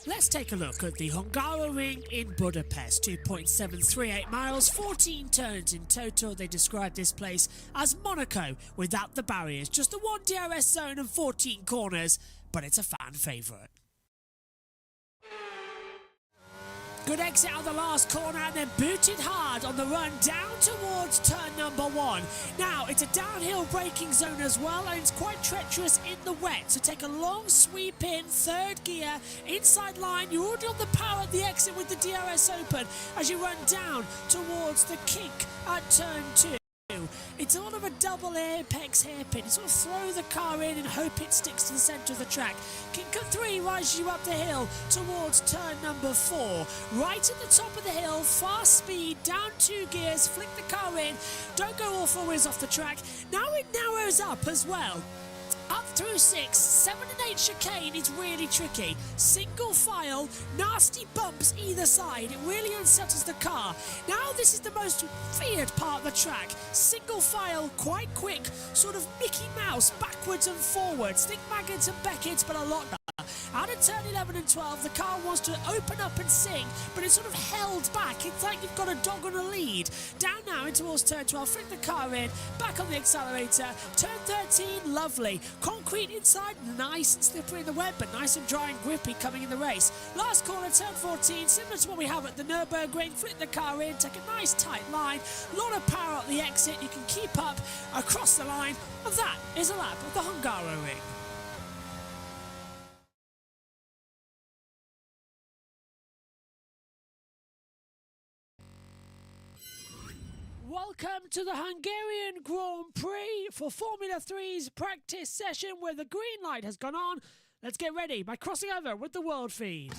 Let's take a look at the Hungaroring in Budapest. 2.738 miles, 14 turns in total. They describe this place as Monaco without the barriers. Just the one DRS zone and 14 corners, but it's a fan favourite. Good exit on the last corner and then booted hard on the run down towards turn number 1. Now, it's a downhill braking zone as well, and it's quite treacherous in the wet. So take a long sweep in, third gear, inside line. You're already on the power at the exit with the DRS open as you run down towards the kink at turn 2. It's sort of a double apex hairpin. You sort of throw the car in and hope it sticks to the centre of the track. Kink at 3 rises you up the hill towards turn number 4. Right at the top of the hill, fast speed, down 2 gears, flick the car in. Don't go all 4 wheels off the track. Now it narrows up as well. Up through 6, 7 and 8 chicane is really tricky. Single file, nasty bumps either side. It really unsettles the car. Now this is the most feared part of the track. Single file, quite quick, sort of Mickey Mouse, backwards and forwards. Think Maggotts and Beckett's, but a lot better. Out of turn 11 and 12, the car wants to open up and sing, but it's sort of held back. It's like you've got a dog on a lead. Down now in towards turn 12, flick the car in, back on the accelerator. Turn 13, lovely. Concrete inside, nice and slippery in the wet, but nice and dry and grippy coming in the race. Last corner, turn 14, similar to what we have at the Nürburgring. Flick the car in, take a nice tight line. A lot of power at the exit. You can keep up across the line. And that is a lap of the Hungaroring. Welcome to the Hungarian Grand Prix for Formula 3's practice session where the green light has gone on. Let's get ready by crossing over with the world feed.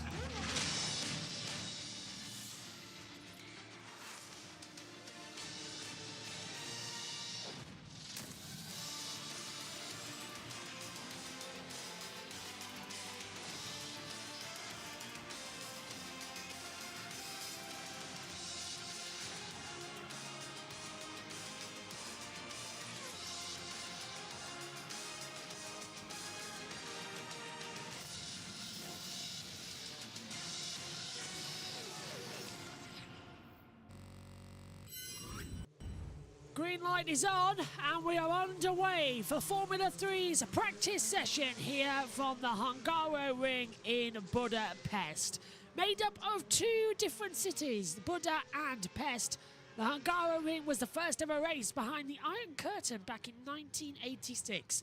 Green light is on and we are underway for Formula 3's practice session here from the Hungaroring in Budapest. Made up of 2 different cities, Buda and Pest. The Hungaroring was the first ever race behind the Iron Curtain back in 1986.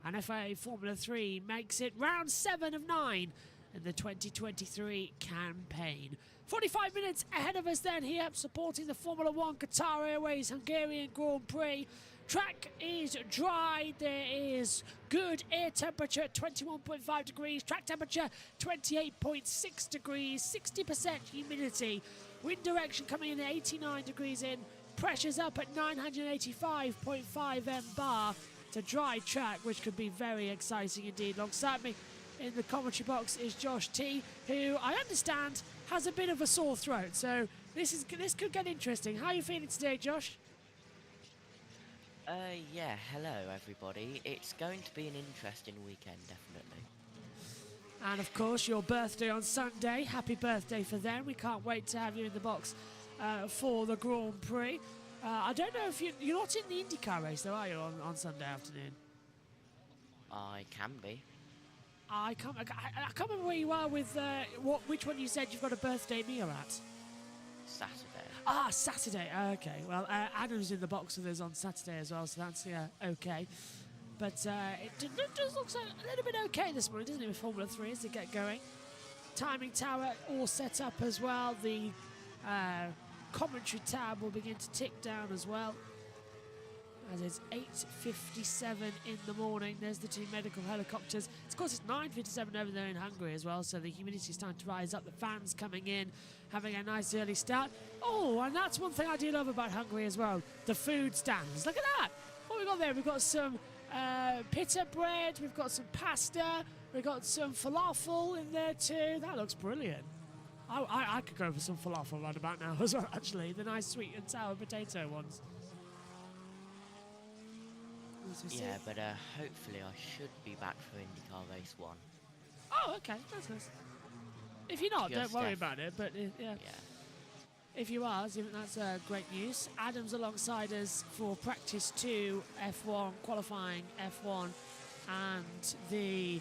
And FIA Formula 3 makes it round 7 of 9 in the 2023 campaign. 45 minutes ahead of us then here, supporting the Formula 1 Qatar Airways Hungarian Grand Prix. Track is dry, there is good air temperature at 21.5 degrees, track temperature 28.6 degrees, 60% humidity, wind direction coming in at 89 degrees in, pressure's up at 985.5 mbar. It's a dry track, which could be very exciting indeed. Alongside me in the commentary box is Josh T, who I understand has a bit of a sore throat, so this could get interesting. How are you feeling today, Josh? Yeah, hello everybody. It's going to be an interesting weekend, definitely. And of course, your birthday on Sunday. Happy birthday for them. We can't wait to have you in the box for the Grand Prix. I don't know if you're not in the IndyCar race, though, are you, on Sunday afternoon? I can be. I can't remember where you are with which one you said you've got a birthday meal at. Saturday. Ah, Saturday. Okay. Well, Adam's in the box with us on Saturday as well, so that's okay. But it does look a little bit okay this morning, doesn't it, with Formula 3 as they get going. Timing tower all set up as well. The commentary tab will begin to tick down as well. As it's 8:57 in the morning. There's the 2 medical helicopters. Of course, it's 9:57 over there in Hungary as well, so the humidity is starting to rise up. The fans coming in, having a nice early start. Oh, and that's one thing I do love about Hungary as well. The food stands. Look at that. What we got there? We've got some pita bread. We've got some pasta. We got some falafel in there too. That looks brilliant. I could go for some falafel right about now as well, actually. The nice sweet and sour potato ones. Yeah, but hopefully I should be back for IndyCar Race 1. Oh, okay. That's nice. If you're not, Just don't worry F- about it. But yeah. Yeah. If you are, that's great news. Adam's alongside us for practice 2, F1, qualifying F1, and the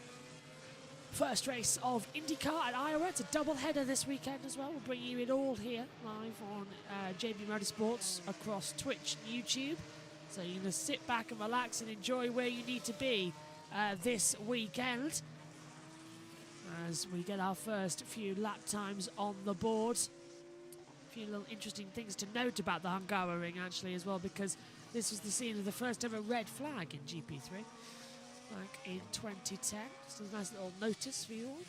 first race of IndyCar at Iowa. It's a double header this weekend as well. We'll bring you it all here live on JB Motorsports across Twitch and YouTube. So you can just sit back and relax and enjoy where you need to be this weekend as we get our first few lap times on the board. A few little interesting things to note about the Hungaroring actually as well, because this was the scene of the first ever red flag in GP3 back in 2010. So a nice little notice for you all.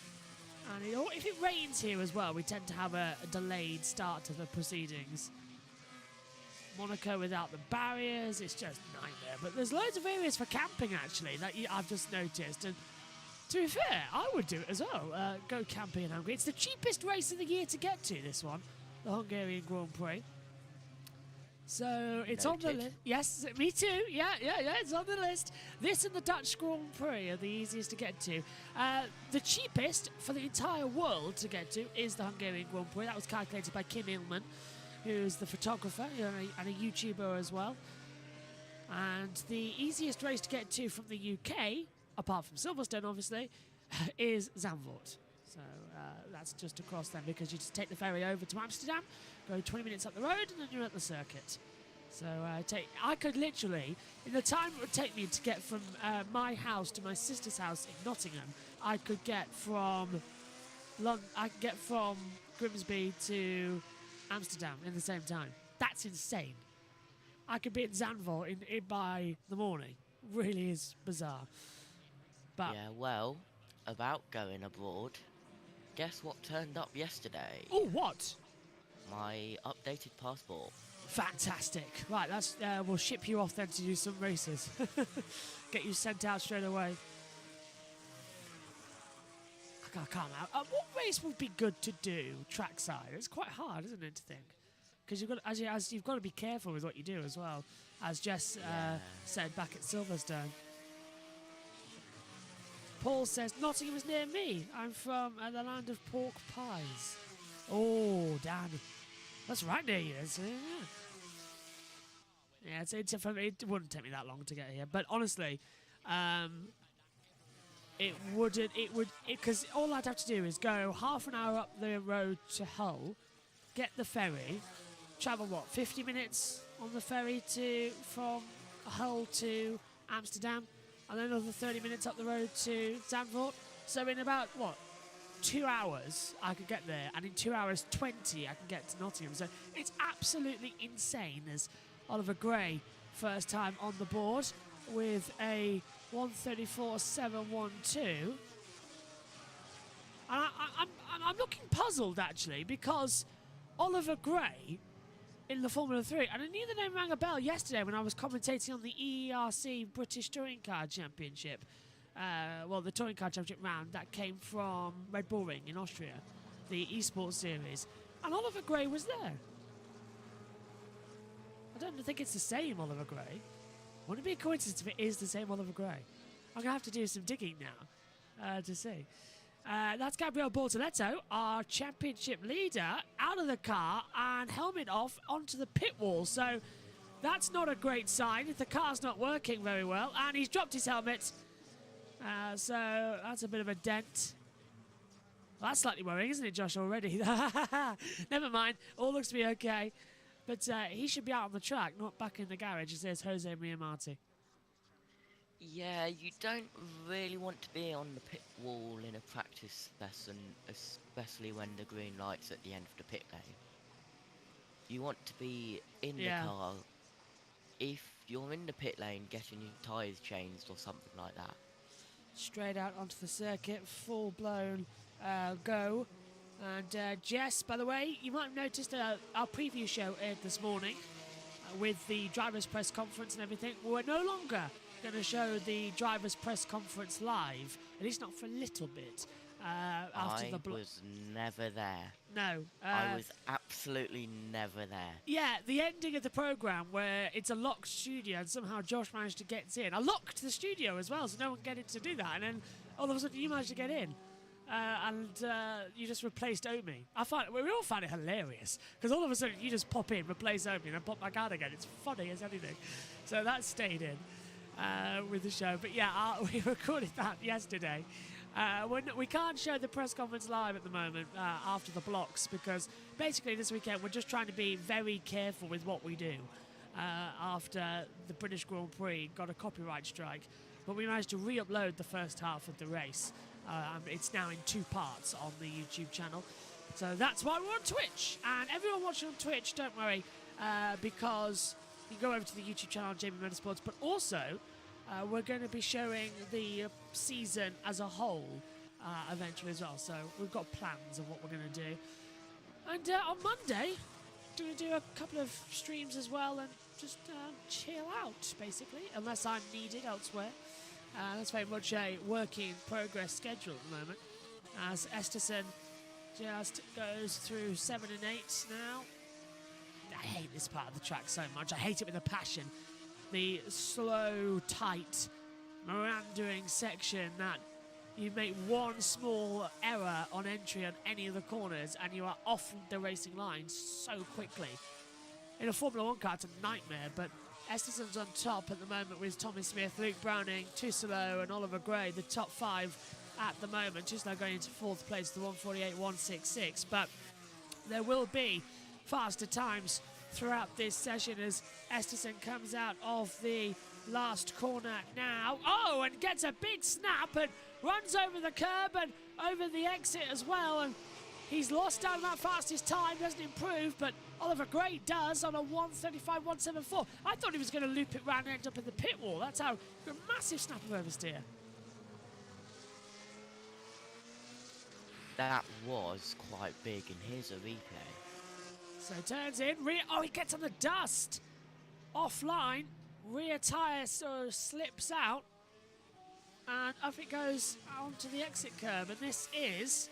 And if it rains here as well, we tend to have a delayed start to the proceedings. Monaco without the barriers, it's just nightmare. But there's loads of areas for camping actually that I've just noticed. And to be fair, I would do it as well. Go camping in Hungary. It's the cheapest race of the year to get to, this one. The Hungarian Grand Prix. So it's on the list. Yes, me too. Yeah, it's on the list. This and the Dutch Grand Prix are the easiest to get to. The cheapest for the entire world to get to is the Hungarian Grand Prix. That was calculated by Kim Illman, who's the photographer and a YouTuber as well. And the easiest race to get to from the UK, apart from Silverstone obviously, is Zandvoort. So that's just across then, because you just take the ferry over to Amsterdam, go 20 minutes up the road, and then you're at the circuit. So I could literally, in the time it would take me to get from my house to my sister's house in Nottingham, I could get from Grimsby to Amsterdam in the same time. That's insane. I could be in Zandvoort by the morning. Really is bizarre. But Yeah, well, about going abroad, guess what turned up yesterday? oh, what? My updated passport. Fantastic. Right, that's we'll ship you off then to do some races. Get you sent out straight away. I can't out. What race would be good to do trackside? It's quite hard, isn't it, to think? Because you've got to be careful with what you do as well, as Jess said back at Silverstone. Paul says Nottingham is near me. I'm from the land of pork pies. Oh, damn. That's right near you. Yeah, it wouldn't take me that long to get here. But honestly, because all I'd have to do is go half an hour up the road to Hull, get the ferry, travel 50 minutes on the ferry from Hull to Amsterdam, and then another 30 minutes up the road to Zandvoort. So in about 2 hours I could get there, and in 2 hours 20 I can get to Nottingham. So it's absolutely insane. As Oliver Gray, first time on the board with a 1:34.712. And I'm looking puzzled actually, because Oliver Gray in the Formula 3, and I knew the name rang a bell yesterday when I was commentating on the ERC British Touring Car Championship. The Touring Car Championship round that came from Red Bull Ring in Austria, the esports series, and Oliver Gray was there. I don't think it's the same Oliver Gray. Wouldn't it be a coincidence if it is the same Oliver Gray? I'm going to have to do some digging now to see. That's Gabriel Bortoletto, our championship leader, out of the car and helmet off onto the pit wall. So that's not a great sign if the car's not working very well. And he's dropped his helmet. So that's a bit of a dent. Well, that's slightly worrying, isn't it, Josh, already? Never mind. All looks to be okay. But he should be out on the track, not back in the garage, as there's Jose Miamati. Yeah, you don't really want to be on the pit wall in a practice session, especially when the green light's at the end of the pit lane. You want to be in the car if you're in the pit lane getting your tyres changed or something like that. Straight out onto the circuit, full-blown go. And Jess, by the way, you might have noticed our preview show aired this morning with the driver's press conference and everything. We're no longer going to show the driver's press conference live, at least not for a little bit. After I the was never there. No. I was absolutely never there. Yeah, the ending of the programme where it's a locked studio and somehow Josh managed to get in. I locked the studio as well, so no one could get in to do that. And then all of a sudden you managed to get in. And you just replaced Omi. We all found it hilarious because all of a sudden you just pop in, replace Omi, and then pop back out again. It's funny as anything. So that stayed in with the show. But yeah, we recorded that yesterday. We can't show the press conference live at the moment after the blocks because basically this weekend we're just trying to be very careful with what we do after the British Grand Prix got a copyright strike. But we managed to re-upload the first half of the race. It's now in 2 parts on the YouTube channel. So that's why we're on Twitch. And everyone watching on Twitch, don't worry, because you go over to the YouTube channel, JB Motorsports, but also we're going to be showing the season as a whole eventually as well. So we've got plans of what we're going to do. And on Monday, we're going to do a couple of streams as well and just chill out, basically, unless I'm needed elsewhere. That's very much a working progress schedule at the moment, as Esterson just goes through 7 and 8 now. I hate this part of the track so much. I hate it with a passion. The slow, tight, meandering section that you make one small error on entry on any of the corners and you are off the racing line so quickly. In a Formula 1 car, it's a nightmare, but Esterson's on top at the moment with Tommy Smith, Luke Browning, Tusolo and Oliver Gray, the top 5 at the moment. Tusolo going into 4th place, the 1:48.166. But there will be faster times throughout this session as Esterson comes out of the last corner now. Oh, and gets a big snap and runs over the curb and over the exit as well. And he's lost out on that fastest time, doesn't improve, but Oliver Gray does on a 1:35.174. I thought he was going to loop it round and end up in the pit wall. That's how a massive snap of oversteer. That was quite big, and here's a replay. So turns in, he gets on the dust. Offline, rear tyre sort of slips out, and up it goes onto the exit curb, and this is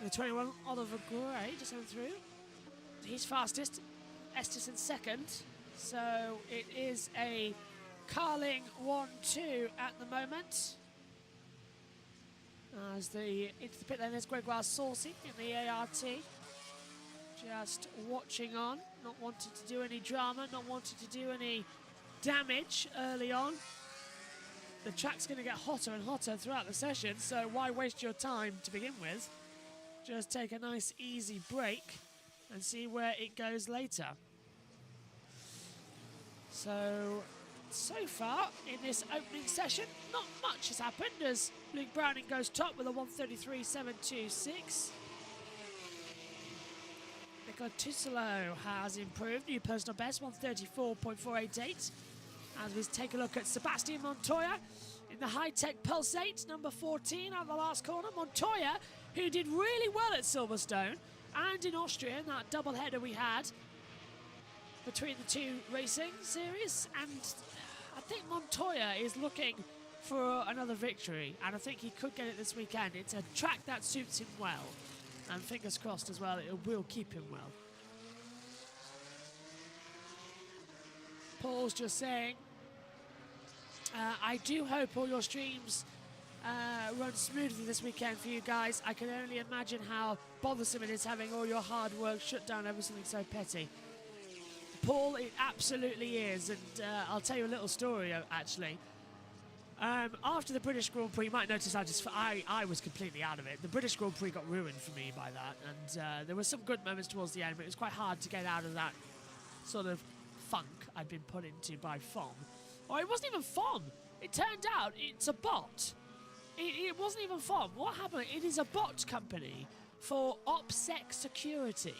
the 21 Oliver Gray just going through. He's fastest, Esterson second, so it is a Carling 1-2 at the moment. As into the pit lane, there's Gregoire Saucy in the ART. Just watching on, not wanting to do any drama, not wanting to do any damage early on. The track's going to get hotter and hotter throughout the session, so why waste your time to begin with? Just take a nice easy break and see where it goes later. So far in this opening session, not much has happened as Luke Browning goes top with a 1:33.726. Nicola Tusolo has improved, new personal best, 1:34.488. As we take a look at Sebastian Montoya in the high-tech Pulsate, number 14 out of the last corner. Montoya, who did really well at Silverstone and in Austria in that double-header we had between the 2 racing series. And I think Montoya is looking for another victory, and I think he could get it this weekend. It's a track that suits him well, and fingers crossed as well, it will keep him well. Paul's just saying, I do hope all your streams run smoothly this weekend for you guys. I can only imagine how bothersome it is having all your hard work shut down over something so petty. Paul, it absolutely is, and I'll tell you a little story actually. After the British Grand Prix, you might notice I was completely out of it. The British Grand Prix got ruined for me by that, and there were some good moments towards the end, but it was quite hard to get out of that sort of funk I'd been put into by FOM. Or it wasn't even FOM. It turned out it's a bot. It wasn't even FOM. What happened? It is a bot company for OPSEC Security,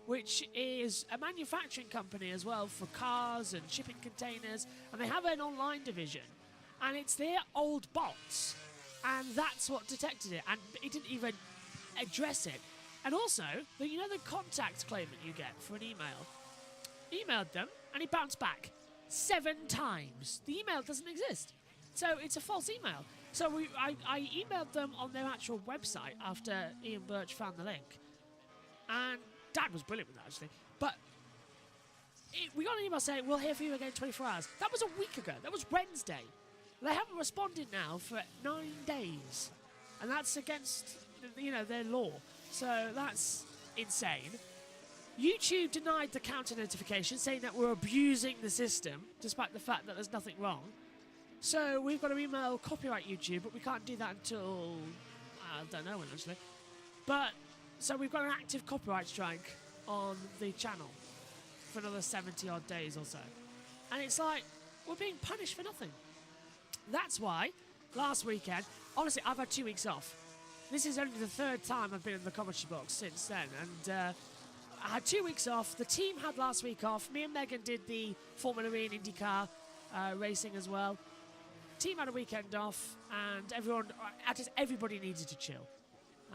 which is a manufacturing company as well for cars and shipping containers, and they have an online division. And it's their old bots, and that's what detected it, and it didn't even address it. And also, the contact claimant you get for an email, emailed them, and he bounced back. 7 times. The email doesn't exist. So it's a false email. So I emailed them on their actual website after Ian Birch found the link. And Dad was brilliant with that, actually. But we got an email saying, we'll hear from you again in 24 hours. That was a week ago. That was Wednesday. They haven't responded now for 9 days. And that's against, their law. So that's insane. YouTube denied the counter notification, saying that we're abusing the system, despite the fact that there's nothing wrong. So we've got to email copyright YouTube, but we can't do that until, I don't know when, actually. But, so we've got an active copyright strike on the channel for another 70-odd days or so. And it's like, we're being punished for nothing. That's why, last weekend, honestly, I've had 2 weeks off. This is only the 3rd time I've been in the commentary box since then, and I had 2 weeks off. The team had last week off. Me and Megan did the Formula E and IndyCar racing as well. Team had a weekend off, and everybody needed to chill.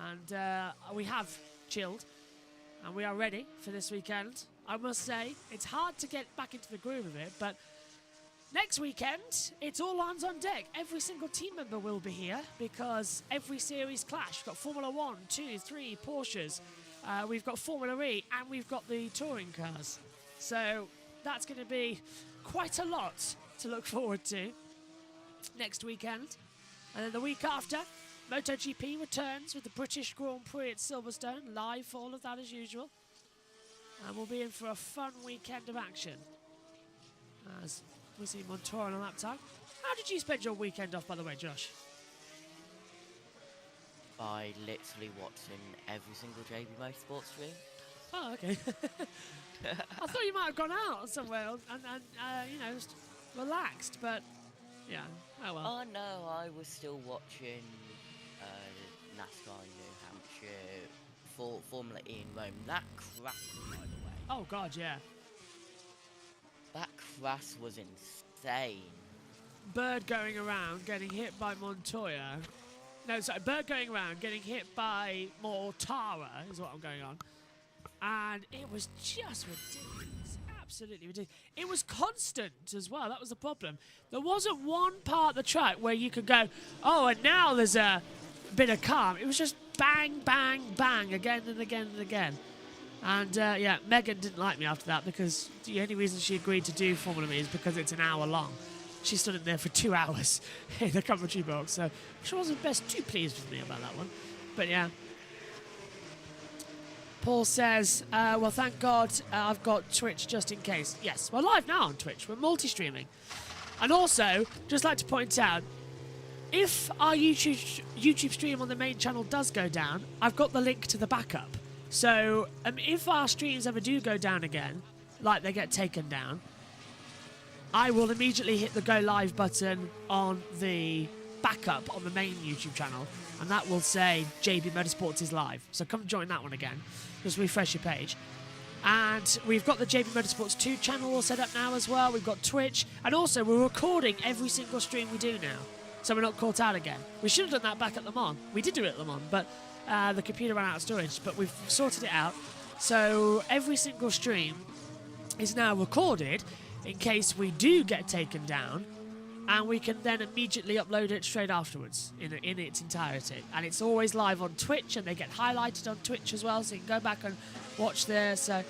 And we have chilled, and we are ready for this weekend. I must say, it's hard to get back into the groove of it, but next weekend, it's all hands on deck. Every single team member will be here because every series clash. We've got Formula 1, 2, 3, Porsches. We've got Formula E, and we've got the touring cars. So that's going to be quite a lot to look forward to next weekend. And then the week after, MotoGP returns with the British Grand Prix at Silverstone, live for all of that as usual. And we'll be in for a fun weekend of action as we see Montoya on a lap time. How did you spend your weekend off, by the way, Josh? By literally watching every single JB Motorsport stream. Oh, okay. I thought you might have gone out somewhere and just relaxed, but yeah, oh well. Oh no, I was still watching NASCAR in New Hampshire, Formula E in Rome. That crash, by the way. Oh god, yeah. That crash was insane. Bird going around getting hit by Montoya. No, sorry, Bird going around getting hit by Mortara is what I'm going on. And it was just ridiculous. Absolutely ridiculous. It was constant as well. That was the problem. There wasn't one part of the track where you could go, oh, and now there's a bit of calm. It was just bang, bang, bang again and again and again. And, yeah, Megan didn't like me after that because the only reason she agreed to do Formula E is because it's an hour long. She stood in there for 2 hours in the commentary box, so she wasn't too pleased with me about that one. But, yeah. Paul says, well, thank God I've got Twitch just in case. Yes, we're live now on Twitch. We're multi-streaming. And also, just like to point out, if our YouTube stream on the main channel does go down, I've got the link to the backup. So, if our streams ever do go down again, like they get taken down, I will immediately hit the go live button on the backup on the main YouTube channel, and that will say JB Motorsports is live. So come join that one again. Just refresh your page. And we've got the JB Motorsports 2 channel all set up now as well. We've got Twitch, and also we're recording every single stream we do now, so we're not caught out again. We should have done that back at Le Mans. We did do it at Le Mans, but the computer ran out of storage, but we've sorted it out. So every single stream is now recorded in case we do get taken down, and we can then immediately upload it straight afterwards in its entirety. And it's always live on Twitch, and they get highlighted on Twitch as well, so you can go back and watch there. So,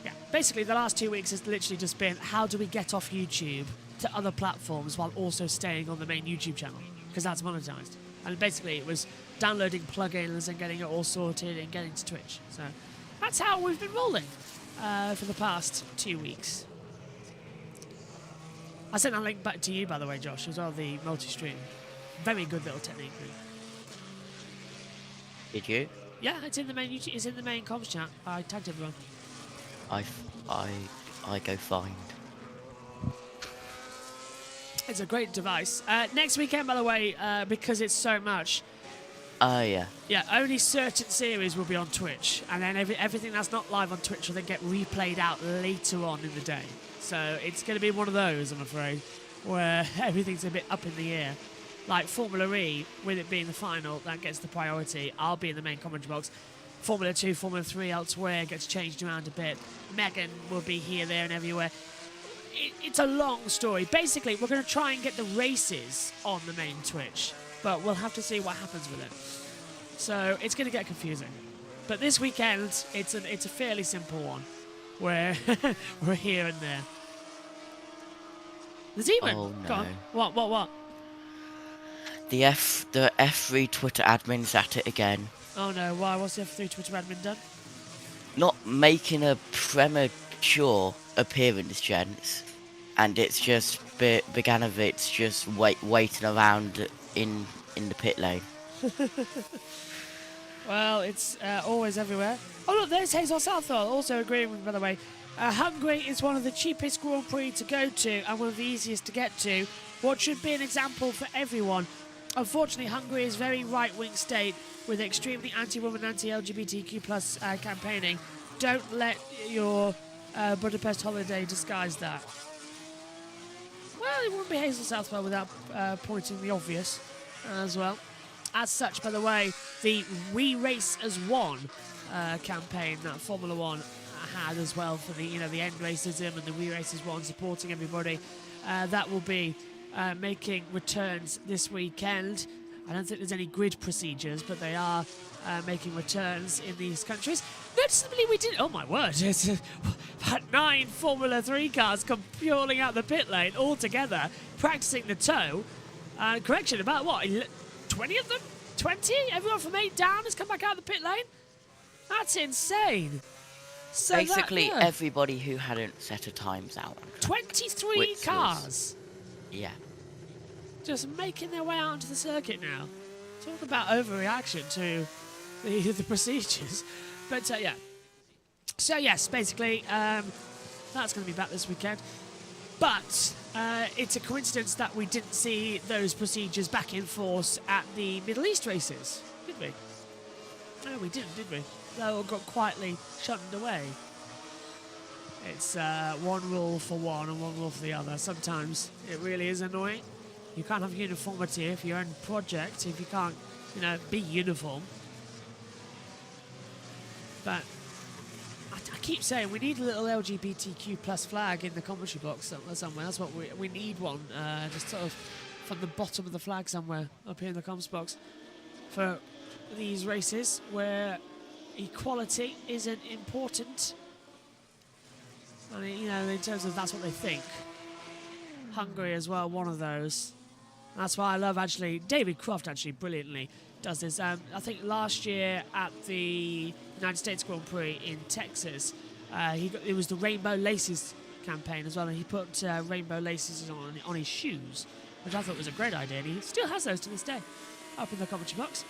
yeah, basically the last 2 weeks has literally just been how do we get off YouTube to other platforms while also staying on the main YouTube channel, because that's monetized. And basically it was downloading plugins and getting it all sorted and getting to Twitch. So that's how we've been rolling for the past 2 weeks. I sent that link back to you, by the way, Josh, as well, the multi-stream. Very good little technique. Did you? Yeah, it's in the main YouTube, it's in the main comms chat. I tagged everyone. I go find. It's a great device. Next weekend, by the way, because it's so much. Oh, yeah. Yeah, only certain series will be on Twitch, and then everything that's not live on Twitch will then get replayed out later on in the day. So it's going to be one of those, I'm afraid, where everything's a bit up in the air. Like Formula E, with it being the final, that gets the priority. I'll be in the main commentary box. Formula 2, Formula 3 elsewhere gets changed around a bit. Megan will be here, there, and everywhere. it's a long story. Basically, we're going to try and get the races on the main Twitch, but we'll have to see what happens with it. So it's going to get confusing. But this weekend, it's a fairly simple one, where we're here and there. The demon. Oh, Go on. no. What? The F3 Twitter admin's at it again. Oh no, why? What's the F3 Twitter admin done? Not making a premature appearance, gents. And it's just Beganovic just waiting around in the pit lane. Well, it's always everywhere. Oh look, there's Hazel Southwell, also agreeing with me, by the way. Hungary is one of the cheapest Grand Prix to go to and one of the easiest to get to. What should be an example for everyone. Unfortunately, Hungary is a very right-wing state with extremely anti-woman, anti-LGBTQ plus campaigning. Don't let your Budapest holiday disguise that. Well, it wouldn't be Hazel Southwell without pointing the obvious as well. As such, by the way, the We Race as One campaign that Formula One had as well for the the end racism and the We Race as One, supporting everybody, that will be making returns this weekend. I don't think there's any grid procedures, but they are making returns in these countries. Noticeably, we did. Oh my word! It's about 9 Formula 3 cars come purling out the pit lane all together, practicing the toe. Correction, about what? 20 of them? 20? Everyone from 8 down has come back out of the pit lane? That's insane. So Basically, everybody who hadn't set a times out. 23 cars. Yeah. Just making their way out onto the circuit now. Talk about overreaction to the procedures. But yeah. So yes, basically, that's going to be back this weekend. But it's a coincidence that we didn't see those procedures back in force at the Middle East races, did we? No, we didn't, did we? They all got quietly shunned away. It's one rule for one and one rule for the other. Sometimes it really is annoying. You can't have uniformity if your own project, if you can't, be uniform. But I keep saying we need a little LGBTQ plus flag in the commentary box somewhere. That's what we need one, just sort of from the bottom of the flag somewhere up here in the comms box for these races where equality isn't important. I mean, in terms of that's what they think. Hungary as well, one of those. That's why I love actually David Croft actually brilliantly does this. I think last year at the United States Grand Prix in Texas, it was the Rainbow Laces campaign as well, and he put rainbow laces on his shoes, which I thought was a great idea, and he still has those to this day up in the commentary box.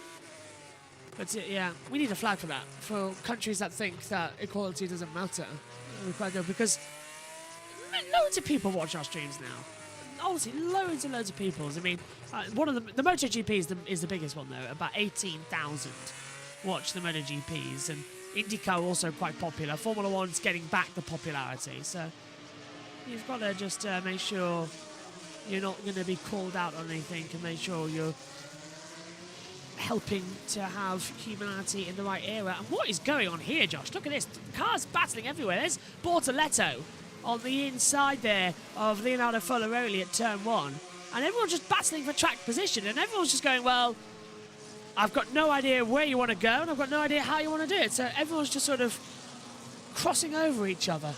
But yeah, we need a flag for that, for countries that think that equality doesn't matter. Quite good, because loads of people watch our streams now. Honestly, loads and loads of people. I mean, one of the MotoGP is the biggest one though. About 18,000 watch the MotoGPs, and IndyCar also quite popular. Formula One's getting back the popularity, so you've got to just make sure you're not going to be called out on anything, and make sure you're helping to have humanity in the right era. And what is going on here, Josh? Look at this. Cars battling everywhere. There's Bortoletto on the inside there of Leonardo Folaroli at turn 1. And everyone's just battling for track position. And everyone's just going, well, I've got no idea where you want to go, and I've got no idea how you want to do it. So everyone's just sort of crossing over each other.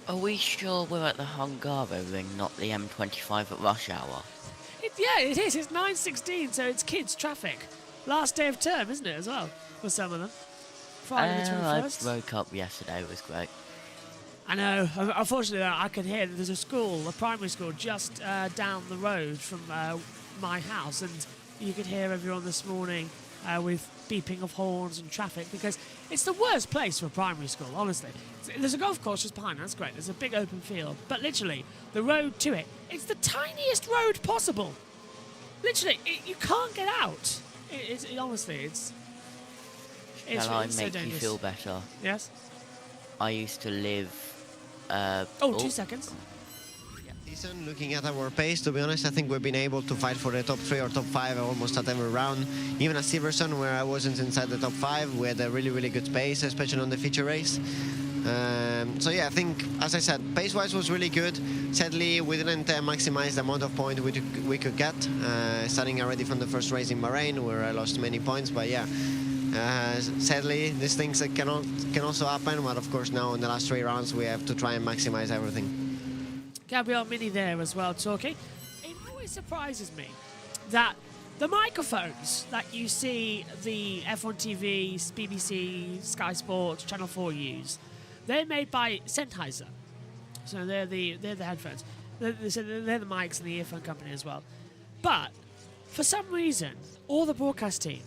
Are we sure we're at the Hungaro ring, not the M25 at rush hour? Yeah, it is. It's 9:16, so it's kids' traffic. Last day of term, isn't it, as well, for some of them? Friday the 21st. I woke up yesterday. It was great. I know. Unfortunately, I can hear that there's a school, a primary school, just down the road from my house, and you could hear everyone this morning with beeping of horns and traffic, because it's the worst place for a primary school, honestly. There's a golf course just behind, that's great. There's a big open field, but literally, the road to it, it's the tiniest road possible. Literally, you can't get out. Honestly, it's Shall I so make you dangerous. feel better? Yes? I used to live... 2 seconds. Season, looking at our pace, to be honest, I think we've been able to fight for the top 3 or top 5 almost at every round. Even at Silverstone, where I wasn't inside the top 5, we had a really, really good pace, especially on the feature race. So yeah, I think, as I said, pace-wise was really good. Sadly, we didn't maximize the amount of points we could get. Starting already from the first race in Bahrain, where I lost many points. But yeah, sadly, these things can also happen. But of course, now in the last 3 rounds, we have to try and maximize everything. Gabriel Mini there as well talking. It always surprises me that the microphones that you see the F1 TV, BBC, Sky Sports, Channel 4 use, they're made by Sennheiser. So they're the headphones. They're the mics and the earphone company as well. But for some reason, all the broadcast team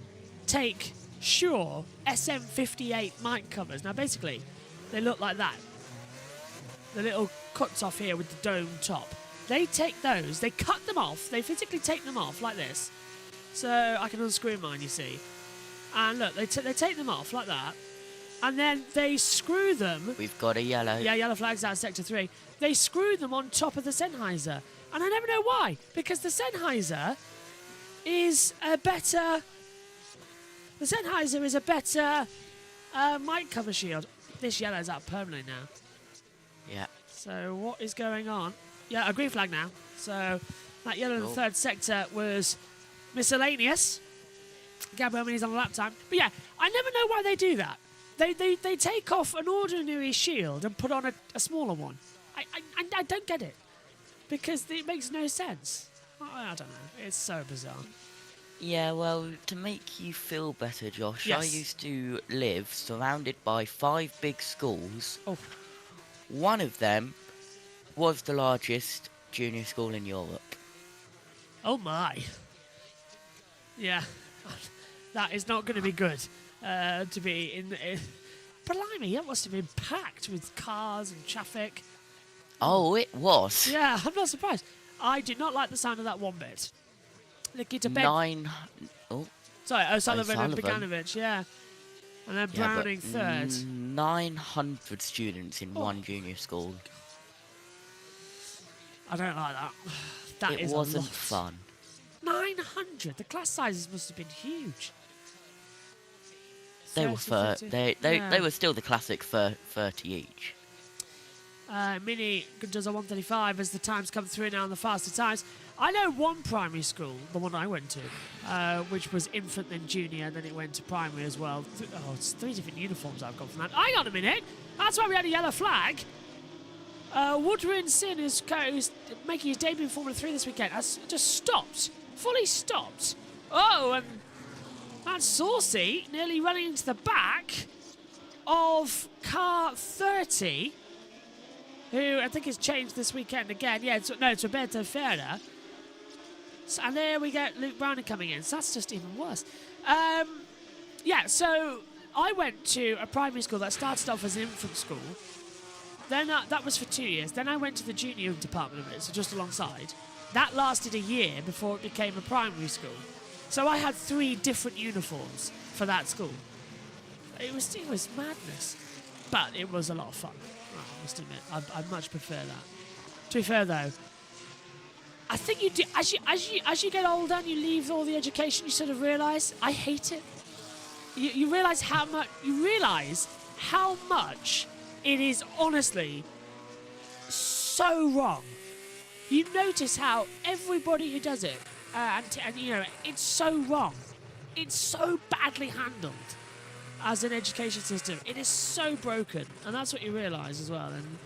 take Shure SM58 mic covers. Now basically, they look like that. The little cuts off here with the dome top. They take those, they cut them off, they physically take them off like this. So I can unscrew mine, you see. And look, they take them off like that. And then they screw them. We've got a yellow. Yeah, yellow flags out of Sector 3. They screw them on top of the Sennheiser. And I never know why. Because the Sennheiser is a better... The Sennheiser is a better mic cover shield. This yellow's out permanently now. Yeah. So what is going on? Yeah, a green flag now. So that yellow in the third sector was miscellaneous. Gabriel Mini's on the lap time. But yeah, I never know why they do that. They take off an ordinary shield and put on a smaller one. I don't get it. Because it makes no sense. I don't know. It's so bizarre. Yeah, well, to make you feel better, Josh, Yes. I used to live surrounded by 5 big schools. Oh. One of them was the largest junior school in Europe. Oh my. Yeah. That is not going to be good to be in. Blimey, that must have been packed with cars and traffic. Oh, it was. Yeah, I'm not surprised. I did not like the sound of that one bit. Nikita Ben. 9... Oh, Sorry, O'Sullivan and O'Sullivan. Bogdanovic, yeah. And then yeah, Browning but third. 900 students in one junior school. I don't like that. That It is wasn't a lot. fun. 900. The class sizes must have been huge. They were 30. they were still the classic 30 each. Mini does a 1:35 as the times come through now on the faster times. I know one primary school, the one I went to, which was infant then junior, then it went to primary as well. It's 3 different uniforms I've got from that. Hang on a minute. That's why we had a yellow flag. Woodrin Sin is making his debut in Formula 3 this weekend. Has just stopped. Fully stopped. Oh, and that's Saucy nearly running into the back of car 30, who I think has changed this weekend again. Yeah, it's Roberto Ferreira. So, and there we get Luke Browning coming in. So that's just even worse. Yeah, so I went to a primary school that started off as an infant school. Then that was for 2 years. Then I went to the junior department of it, so just alongside. That lasted a year before it became a primary school. So I had 3 different uniforms for that school. It was madness, but it was a lot of fun. I must admit, I much prefer that. To be fair though, I think you do as you get older and you leave all the education, you sort of realise I hate it. You realise how much it is honestly so wrong. You notice how everybody who does it, and you know, it's so wrong. It's so badly handled as an education system. It is so broken, and that's what you realise as well. And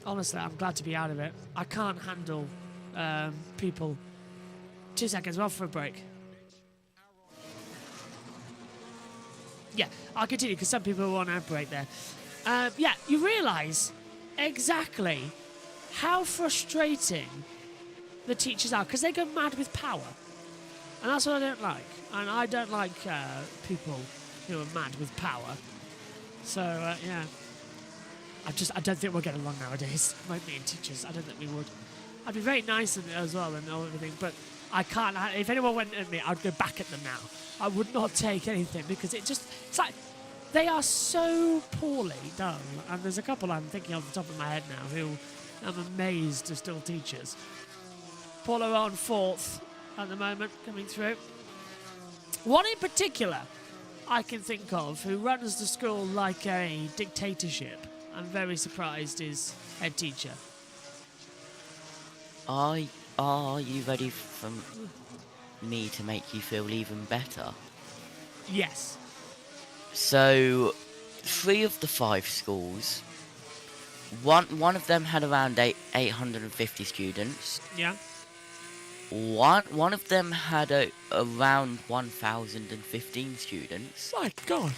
honestly, I'm glad to be out of it. I can't handle people. 2 seconds, well for a break. Yeah, I'll continue because some people want a break there. Yeah, you realise exactly how frustrating the teachers are because they go mad with power. And that's what I don't like. And I don't like people who are mad with power. So, yeah. I don't think we'll get along nowadays. Like me and teachers, I don't think we would. I'd be very nice as well and everything, but I can't. If anyone went at me, I'd go back at them now. I would not take anything because it's like they are so poorly done. And there's a couple I'm thinking off the top of my head now who I'm amazed are still teachers. Paula on 4th at the moment, coming through. One in particular I can think of who runs the school like a dictatorship. I'm very surprised is head teacher. Are you ready for me to make you feel even better? Yes. So, 3 of the 5 schools, one of them had around 850 students. Yeah. One of them had around 1,015 students, My God.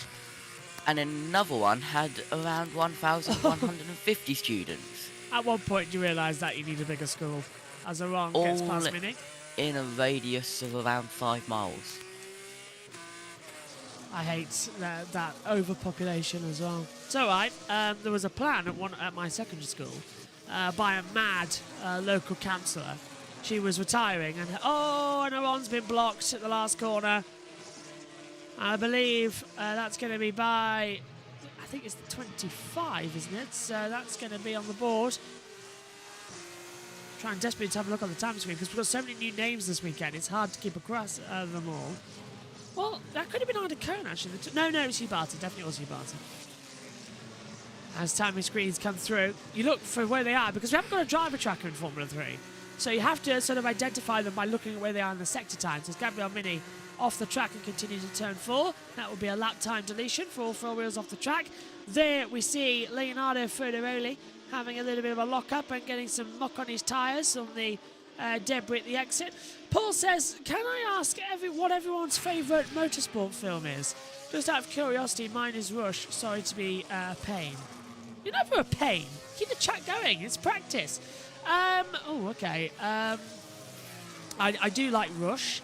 and another one had around 1,150 students. At one point, you realise that you need a bigger school as Iran gets All past Mini. in a radius of around 5 miles. I hate that overpopulation as well. It's all right. There was a plan at my secondary school by a mad local councillor. She was retiring, and Iran's been blocked at the last corner. I believe that's going to be by, I think it's the 25, isn't it? So that's going to be on the board. Trying desperately to have a look on the time screen because we've got so many new names this weekend. It's hard to keep across them all. Well, that could have been Ida Kern, actually. No, it was Hubata. Definitely was Hubata. As timing screens come through, you look for where they are because we haven't got a driver tracker in Formula 3. So you have to sort of identify them by looking at where they are in the sector times. As Gabriel Mini off the track and continues to turn 4. That will be a lap time deletion for all 4 wheels off the track. There we see Leonardo Federoli having a little bit of a lock-up and getting some muck on his tyres on the debris at the exit. Paul says, can I ask what everyone's favourite motorsport film is? Just out of curiosity, mine is Rush. Sorry to be a pain. You're never a pain. Keep the chat going. It's practice. Okay. I do like Rush.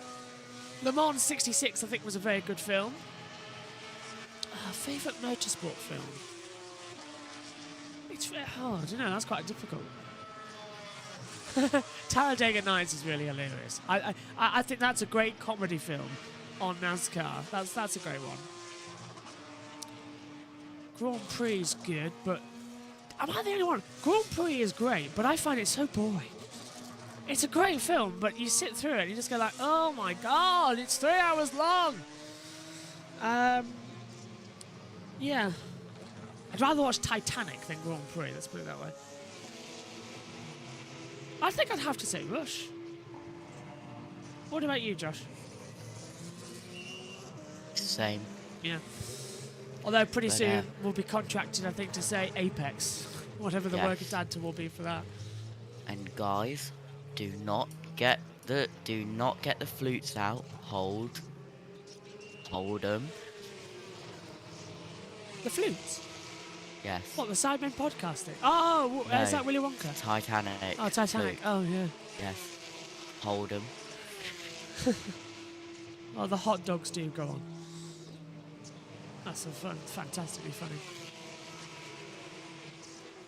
Le Mans 66, I think, was a very good film. Favourite motorsport film? It's very hard. You know, that's quite difficult. Talladega Nights is really hilarious. I think that's a great comedy film on NASCAR. That's a great one. Grand Prix is good, but am I the only one? Grand Prix is great, but I find it so boring. It's a great film, but you sit through it and you just go like, oh my God, it's 3 hours long. Yeah. I'd rather watch Titanic than Grand Prix, let's put it that way. I think I'd have to say Rush. What about you, Josh? Same. Yeah. Although pretty But, soon we'll be contracted, I think, to say Apex. Whatever the Yes. work added will be for that. And guys, do not get the flutes out. Hold them. The flutes? Yes. What, the Sidemen podcasting? Oh, No. is that Willy Wonka? Titanic. Oh, Titanic. flute. Oh, yeah. Yes. Hold them. Oh, the hot dogs do go on. That's fantastically funny.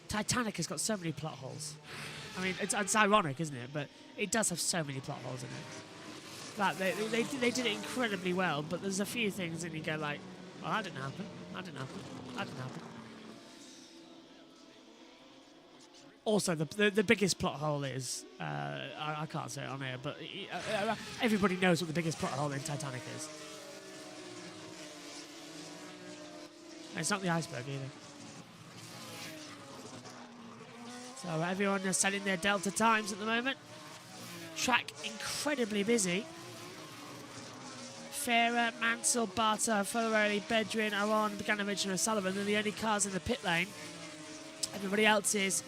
Titanic has got so many plot holes. I mean, it's ironic, isn't it? But it does have so many plot holes in it. Like they did it incredibly well, but there's a few things that you go like, well, that didn't happen. That didn't happen. That didn't happen. Also, the biggest plot hole is, I can't say it on air, but everybody knows what the biggest plot hole in Titanic is. And it's not the iceberg either. So everyone is selling their Delta times at the moment. Track incredibly busy. Farah, Mansell, Barta, Federelli, Bedrin, Aron, Bogdanovic and O'Sullivan. They're the only cars in the pit lane. Everybody else is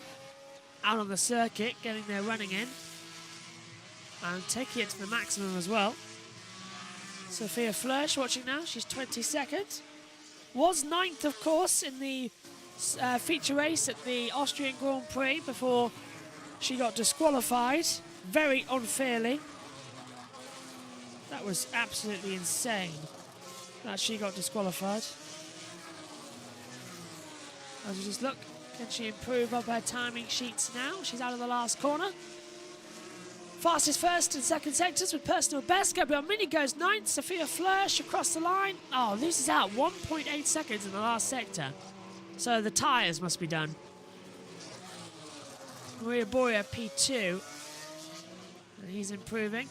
out on the circuit, getting their running in. And taking it to the maximum as well. Sophia Flörsch watching now. She's 22nd. Was 9th, of course, in the feature race at the Austrian Grand Prix before she got disqualified very unfairly. That was absolutely insane that she got disqualified. As we just look, can she improve up her timing sheets now? She's out of the last corner. Fastest first and second sectors with personal best. Gabriel Mini goes 9th. Sophia Flörsch across the line. Oh, loses out 1.8 seconds in the last sector. So the tyres must be done. Maria Boria P2. And he's improving.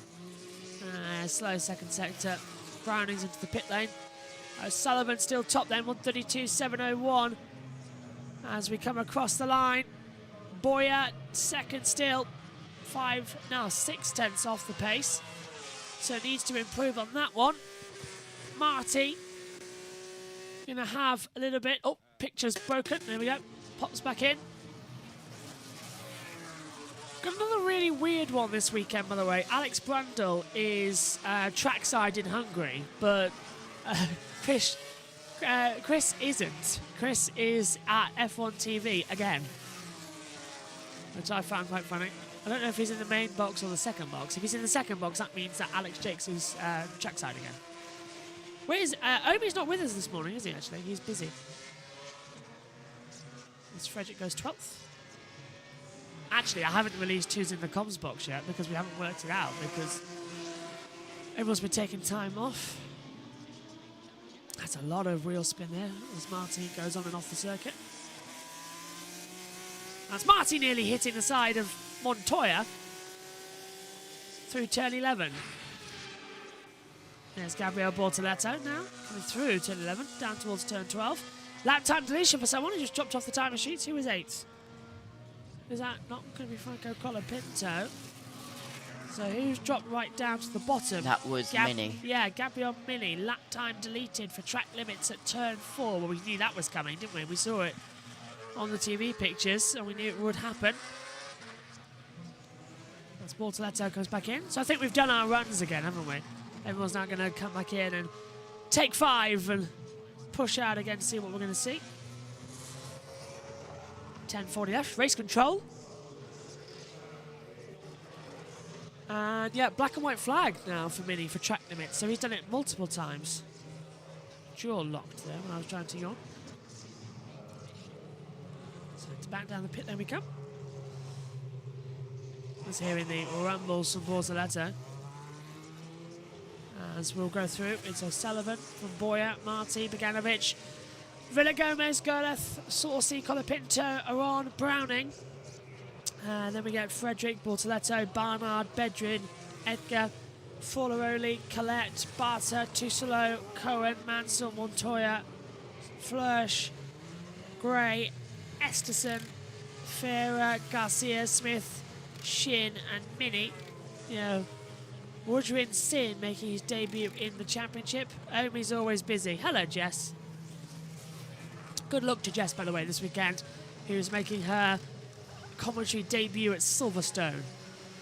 Slow second sector. Browning's into the pit lane. Sullivan still top then, 132.701 as we come across the line. Boyer second still, 6 tenths off the pace, so needs to improve on that one. Marty gonna have a little bit, oh, picture's broken, there we go, pops back in. Got another really weird one this weekend, by the way. Alex Brundle is trackside in Hungary, but Chris isn't. Chris is at F1 TV again, which I found quite funny. I don't know if he's in the main box or the second box. If he's in the second box, that means that Alex Jakes is trackside again. Where is Omi's not with us this morning, is he? Actually, he's busy. As Frederick goes 12th. Actually, I haven't released who's in the comms box yet because we haven't worked it out because everyone's been taking time off. That's a lot of wheel spin there as Marty goes on and off the circuit. That's Marty nearly hitting the side of Montoya through turn 11. There's Gabriel Bortoletto now coming through turn 11 down towards turn 12. Lap time deletion for someone who just dropped off the timer sheets. Who was 8th? Is that not going to be Franco Colapinto? So who's dropped right down to the bottom? That was Mini. Yeah, Gabriel Mini. Lap time deleted for track limits at turn 4. Well, we knew that was coming, didn't we? We saw it on the TV pictures, and we knew it would happen. As Bortoletto comes back in. So I think we've done our runs again, haven't we? Everyone's now going to come back in and take 5 and push out again to see what we're going to see. 10:40 left, race control. And yeah, black and white flag now for Mini for track limits. So he's done it multiple times. Jaw locked there when I was trying to yawn. So it's back down the pit lane we come. Let's hear in the rumbles from Bortoletto. As we'll go through, it's O'Sullivan from Boyer, Marty, Beganovic, Villagomez, Gerleth, Saucy, Colapinto, Aron, Browning. And then we get Frederick, Bortoletto, Barnard, Bedrin, Edgar, Forlaroli, Collette, Barter, Tusolo, Cohen, Mansell, Montoya, Flörsch, Gray, Esterson, Ferrer, Garcia, Smith, Shin, and Mini. You know, Woodrin Sin making his debut in the championship. Omi's always busy. Hello, Jess. Good luck to Jess, by the way, this weekend, who's making her commentary debut at Silverstone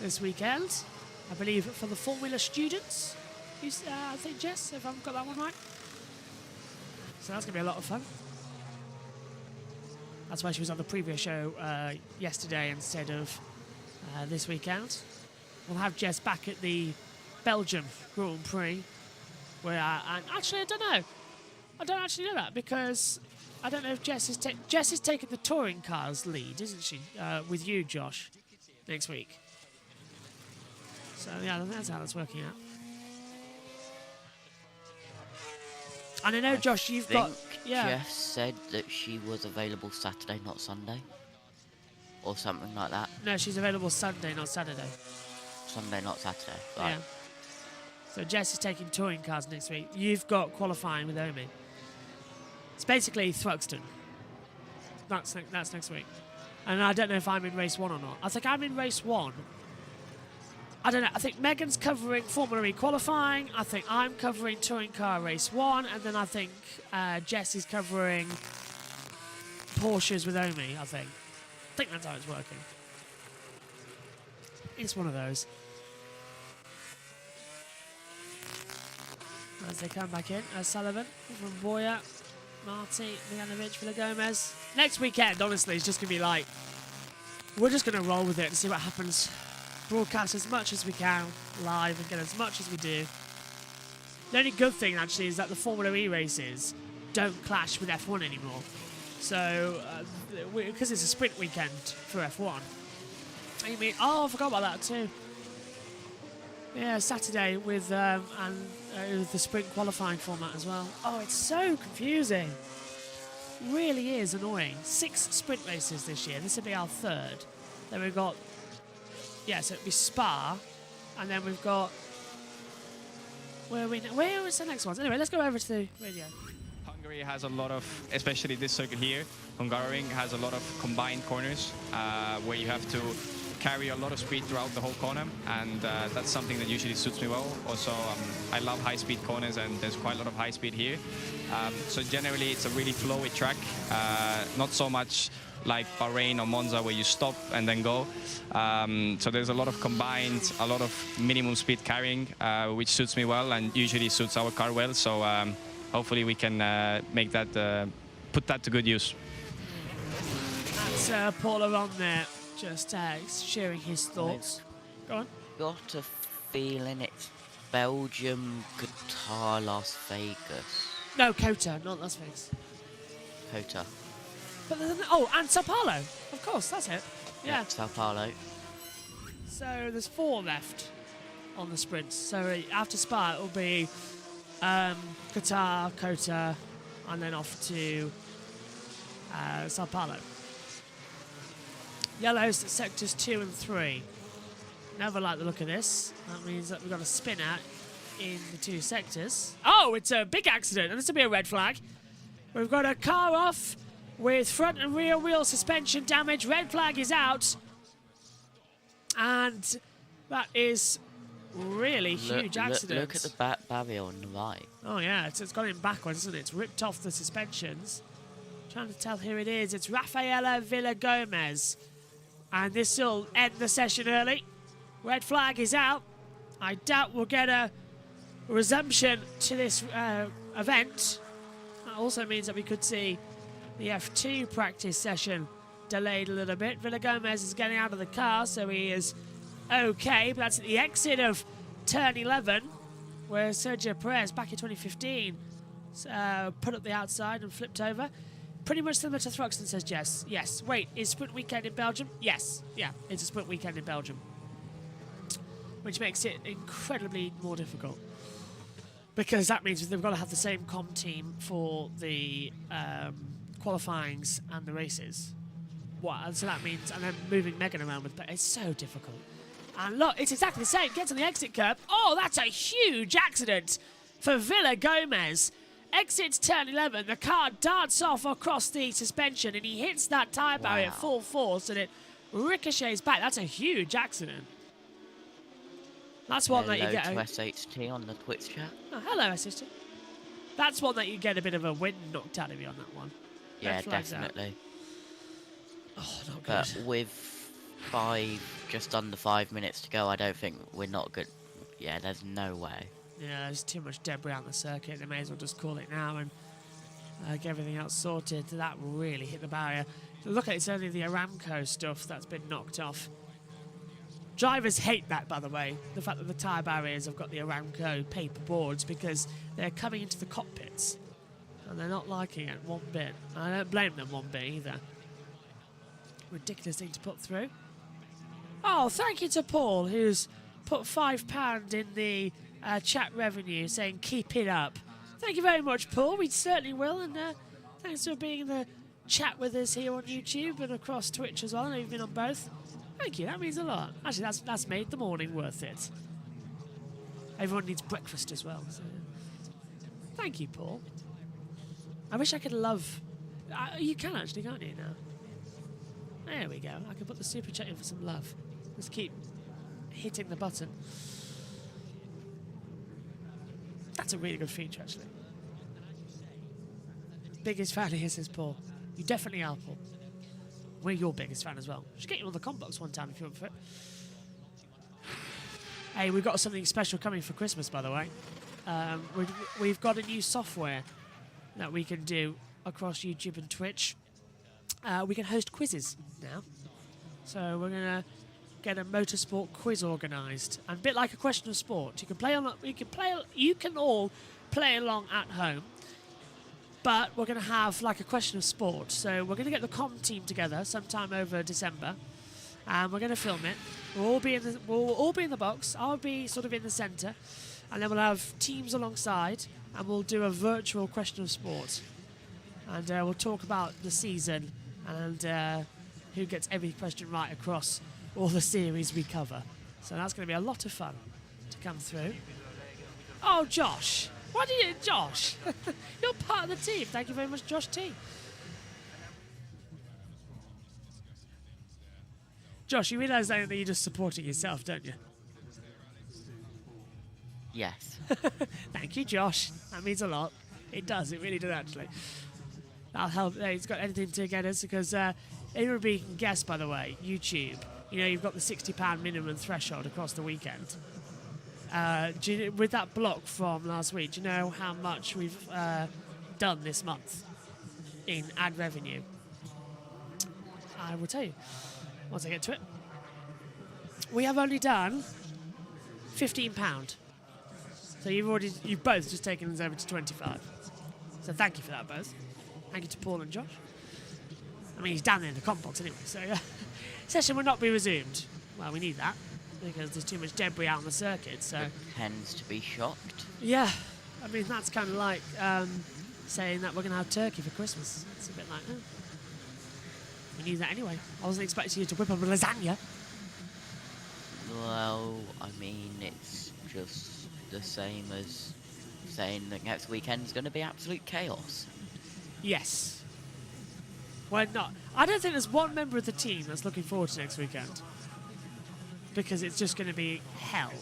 this weekend. I believe for the Formula students. I think, Jess, if I've got that one right. So that's going to be a lot of fun. That's why she was on the previous show yesterday instead of this weekend. We'll have Jess back at the Belgium Grand Prix. Where, and actually, I don't know. I don't actually know that because I don't know if Jess is taking the touring cars lead, isn't she? With you, Josh, next week. So yeah, that's how that's working out. And I know, Josh, you've got. Yeah. Jess said that she was available Saturday, not Sunday, or something like that. No, she's available Sunday, not Saturday. Sunday, not Saturday. Right. Yeah. So Jess is taking touring cars next week. You've got qualifying with Omi. It's basically Thruxton. That's next week. And I don't know if I'm in race 1 or not. I think I'm in race 1. I don't know. I think Megan's covering Formula E qualifying. I think I'm covering touring car race 1. And then I think Jess is covering Porsches with Omi, I think. I think that's how it's working. It's one of those. As they come back in, Sullivan from Boyer, Marty, Mijanovic, Villagomez. Next weekend, honestly, it's just going to be like, we're just going to roll with it and see what happens. Broadcast as much as we can live and get as much as we do. The only good thing, actually, is that the Formula E races don't clash with F1 anymore. So, because it's a sprint weekend for F1. I mean, oh, I forgot about that too. Yeah, Saturday with the sprint qualifying format as well. Oh, it's so confusing. Really is annoying. 6 sprint races this year. This will be our 3rd. Then we've got, yeah, so it'll be Spa, and then we've got. Where is the next one? Anyway, let's go over to the radio. Hungary has a lot of, especially this circuit here, Hungaroring has a lot of combined corners where you have to carry a lot of speed throughout the whole corner, and that's something that usually suits me well. Also, I love high-speed corners, and there's quite a lot of high speed here. So generally, it's a really flowy track, not so much like Bahrain or Monza where you stop and then go. So there's a lot of combined, a lot of minimum speed carrying, which suits me well and usually suits our car well. So hopefully we can make that, put that to good use. That's Paul Aron there, just sharing his thoughts. Go on. Got a feeling it's Belgium, Qatar, Las Vegas. No, Kota, not Las Vegas. Kota. But then, oh, and Sao Paulo. Of course, that's it. Yeah. Sao Paulo. So there's 4 left on the sprints. So after Spa, it will be Qatar, Kota, and then off to Sao Paulo. Yellow's sectors 2 and 3. Never like the look of this. That means that we've got a spin out in the 2 sectors. Oh, it's a big accident, and this will be a red flag. We've got a car off with front and rear wheel suspension damage. Red flag is out. And that is really huge accident. Look at the barrier on the right. Oh, yeah, it's gone in backwards, isn't it? It's ripped off the suspensions. Trying to tell who it is. It's Rafaela Villagomez. And this will end the session early. Red flag is out. I doubt we'll get a resumption to this event. That also means that we could see the F2 practice session delayed a little bit. Villagomez is getting out of the car, so he is okay. But that's at the exit of turn 11, where Sergio Perez, back in 2015, put up the outside and flipped over. Pretty much similar to Thruxton, says Jess. Yes. Wait, is sprint weekend in Belgium? Yes. Yeah, it's a sprint weekend in Belgium. Which makes it incredibly more difficult. Because that means they've got to have the same comm team for the qualifyings and the races. So that means, and then moving Megan around with, but it's so difficult. And look, it's exactly the same. Gets on the exit curb. Oh, that's a huge accident for Villagomez. Exits turn 11. The car darts off across the suspension, and he hits that tyre barrier at full force, and it ricochets back. That's a huge accident. That's one that you get. Hello to SHT on the Twitch chat. Oh, hello, SHT. That's one that you get a bit of a wind knocked out of you on that one. Yeah, definitely. Oh, not good. But with just under 5 minutes to go, I don't think we're not good. Yeah, there's no way. Yeah, there's too much debris on the circuit. They may as well just call it now and get everything else sorted. That really hit the barrier. Look at it, it's only the Aramco stuff that's been knocked off. Drivers hate that, by the way, the fact that the tyre barriers have got the Aramco paper boards, because they're coming into the cockpits and they're not liking it one bit. I don't blame them one bit either. Ridiculous thing to put through. Oh, thank you to Paul, who's put £5 in the chat revenue, saying keep it up. Thank you very much, Paul. We certainly will, and thanks for being in the chat with us here on YouTube and across Twitch as well. I know you've been on both. Thank you, that means a lot. Actually, that's made the morning worth it. Everyone needs breakfast as well. So. Thank you, Paul. I wish I could love... you can actually, can't you, now? There we go. I can put the super chat in for some love. Just keep hitting the button. That's a really good feature, actually. Biggest fan here, says Paul. You definitely are, Paul. We're your biggest fan as well. Should get you on the combox one time if you're up for it. Hey, we've got something special coming for Christmas, by the way. We've got a new software that we can do across YouTube and Twitch. We can host quizzes now. So we're going to get a motorsport quiz organised. And a bit like a question of sport. You can all play along at home. But we're going to have like a question of sport. So we're going to get the comm team together sometime over December, and we're going to film it. We'll all be in the box. I'll be sort of in the centre, and then we'll have teams alongside, and we'll do a virtual question of sport, and we'll talk about the season and who gets every question right across all the series we cover. So that's going to be a lot of fun to come through. Oh, Josh. Why do you, Josh? You're part of the team. Thank you very much, Josh T. Josh, you realise that you're just supporting yourself, don't you? Yes. Thank you, Josh. That means a lot. It does. It really does, actually. That'll help. It's got anything to get us because everybody can guess, by the way, YouTube. You know, you've got the £60 minimum threshold across the weekend. With that block from last week, do you know how much we've done this month in ad revenue? I will tell you once I get to it. We have only done £15. So you've both just taken us over to 25. So thank you for that, both. Thank you to Paul and Josh. I mean, he's down there in the comp box anyway, so session will not be resumed. Well, we need that because there's too much debris out on the circuit. So Tends to be shocked. yeah, I mean that's kind of like saying that we're going to have turkey for Christmas. It's a bit like, oh, we need that anyway. I wasn't expecting you to whip up a lasagna. Well, I mean, it's just the same as saying that next weekend's going to be absolute chaos. Yes. Why not? I don't think there's one member of the team that's looking forward to next weekend. Because it's just going to be hell.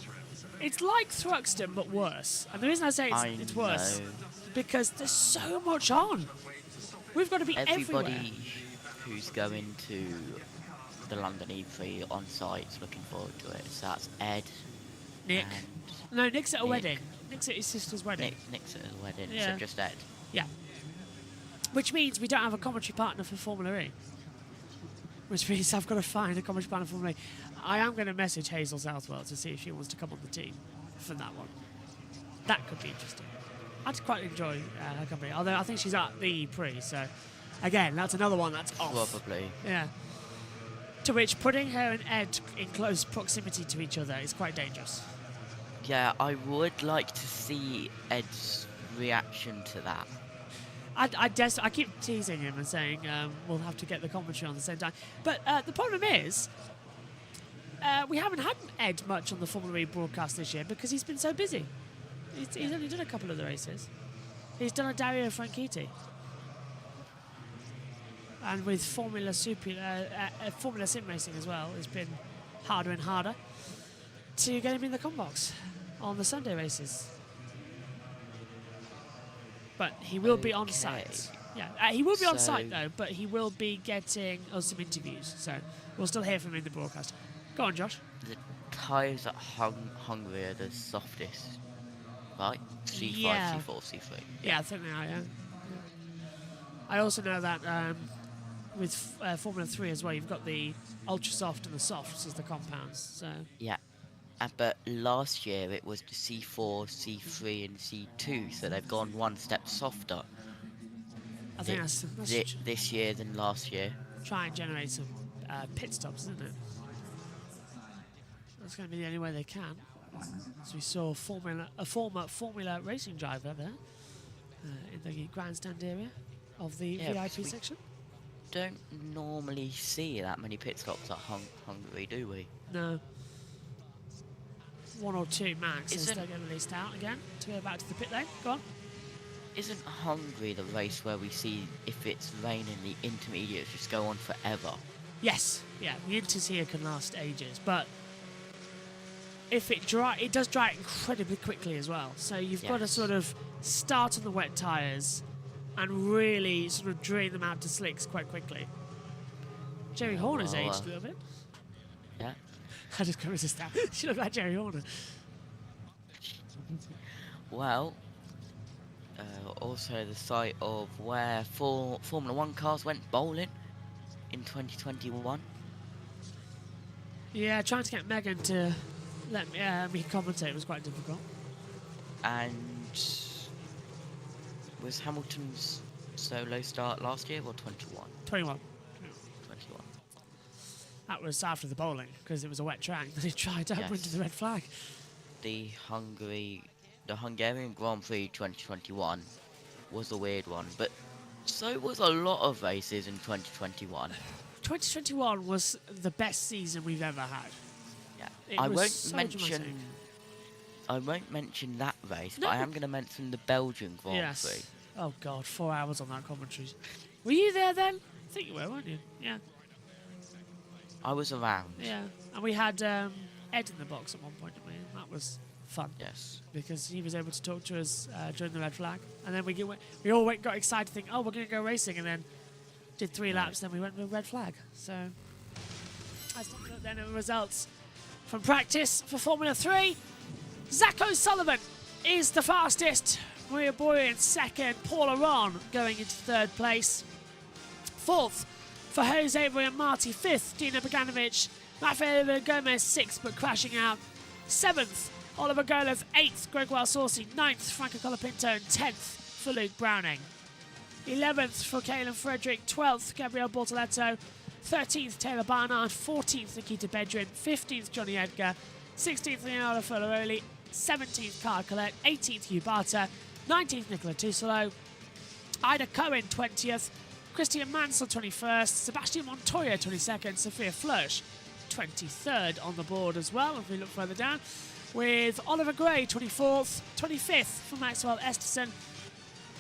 It's like Thruxton, but worse. And the reason I say it's worse, because there's so much on. We've got to be everywhere. Everybody who's going to the London E3 on site is looking forward to it. So that's Ed, Nick. and No, Nick's at a Nick. wedding. Nick's at his sister's wedding. Nick's at his wedding, Yeah. so just Ed. Yeah. Which means we don't have a commentary partner for Formula E. Which means I've got to find a commentary partner for Formula E. I am going to message Hazel Southwell to see if she wants to come on the team for that one. That could be interesting. I'd quite enjoy her company, although I think she's at the pre, so again, that's another one that's off. Probably. Yeah. To which putting her and Ed in close proximity to each other is quite dangerous. Yeah, I would like to see Ed's reaction to that. I keep teasing him and saying we'll have to get the commentary on the same time. But the problem is, we haven't had Ed much on the Formula E broadcast this year because he's been so busy. He's only done a couple of the races. He's done a Dario Franchitti. And with Formula Sim Racing as well, it's been harder and harder to get him in the comp box on the Sunday races. But he will be on Okay. site. Yeah, he will be on So- site though, but he will be getting us some interviews. So we'll still hear from him in the broadcast. Go on, Josh. The tyres at Hungary are the softest, right? C5, Yeah. C4, C3. Yeah, I think they are, yeah. I also know that with Formula 3 as well, you've got the ultra soft and the softs as the compounds. So Yeah. But last year it was the C4, C3 and C2, so they've gone one step softer I think that's this year than last year. try and generate some pit stops, isn't it? That's going to be the only way they can. So we saw a former Formula racing driver there in the grandstand area of the Yeah, because VIP we- section. Don't normally see that many pit stops at Hungary, do we? No. One or two max as Isn't- they get released out again to go back to the pit lane. Go on. Isn't Hungary the race where we see if it's raining, the intermediates just go on forever? Yes, yeah, the inters here can last ages, but if it does dry incredibly quickly as well. So you've got to Yes. sort of start on the wet tyres and really sort of drain them out to slicks quite quickly. Jerry Horner's well, aged a little bit. Yeah. I just couldn't resist that. She looked like Jerry Horner. Well, also the site of where Formula 1 cars went bowling in 2021. Yeah, trying to get Megan to let me commentate was quite difficult. And was Hamilton's solo start last year or 21? 21. 21. That was after the bowling because it was a wet track. Then he tried to Yes. into the red flag. The Hungarian Grand Prix 2021 was a weird one, but so was a lot of races in 2021. 2021 was the best season we've ever had. Yeah. It I was won't so mention dramatic. I won't mention that race, No. but I am going to mention the Belgian Grand Yes. Prix. Oh God, 4 hours on that commentary. Were you there then? I think you were, weren't you? Yeah. I was around. Yeah. And we had Ed in the box at one point, didn't we? And that was fun. Yes. Because he was able to talk to us during the red flag. And then we all got excited, think, oh, we're going to go racing, and then did 3 laps, then we went with red flag. So, let's look at then the results from practice for Formula 3. Zach O'Sullivan is the fastest. Maria Boyer in second. Paul Aron going into third place. Fourth for Jose Avery and Marty. Fifth, Dino Boganovic. Rafael Gomez sixth, but crashing out. Seventh, Oliver Golov. Eighth, Gregoire Saucy. Ninth, Franco Colapinto. And 10th for Luke Browning. 11th for Caelan Frederick. 12th, Gabriel Bortoletto. 13th, Taylor Barnard. 14th, Nikita Bedrin. 15th, Johnny Edgar. 16th, Leonardo Foloroli. 17th, Carl Collette. 18th, Hugh Barter. 19th, Nicola Tusolo. Ida Cohen, 20th. Christian Mansell, 21st. Sebastian Montoya, 22nd. Sophia Flörsch, 23rd on the board as well, if we look further down. With Oliver Gray, 24th. 25th for Maxwell Esterson.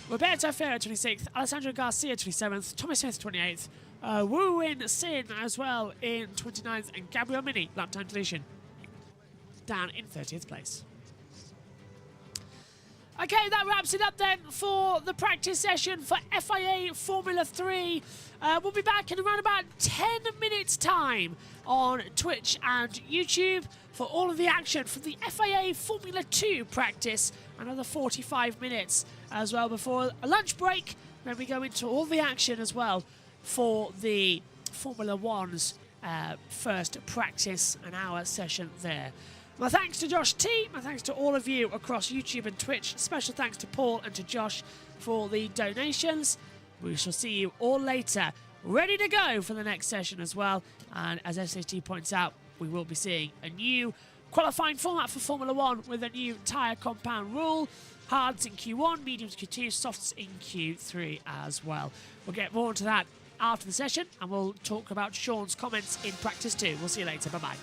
Roberto Ferro, 26th. Alessandro Garcia, 27th. Thomas Smith, 28th. Wu Win Sin as well in 29th. And Gabriel Mini, lap time deletion, down in 30th place. Okay, that wraps it up then for the practice session for FIA Formula 3. We'll be back in around about 10 minutes' time on Twitch and YouTube for all of the action for the FIA Formula 2 practice. Another 45 minutes as well before a lunch break. Then we go into all the action as well for the Formula 1's first practice, an hour session there. My thanks to Josh T, my thanks to all of you across YouTube and Twitch. Special thanks to Paul and to Josh for the donations. We shall see you all later, ready to go for the next session as well. And as SHT points out, we will be seeing a new qualifying format for Formula 1 with a new tyre compound rule. Hards in Q1, mediums Q2, softs in Q3 as well. We'll get more into that after the session, and we'll talk about Sean's comments in practice too. We'll see you later. Bye-bye.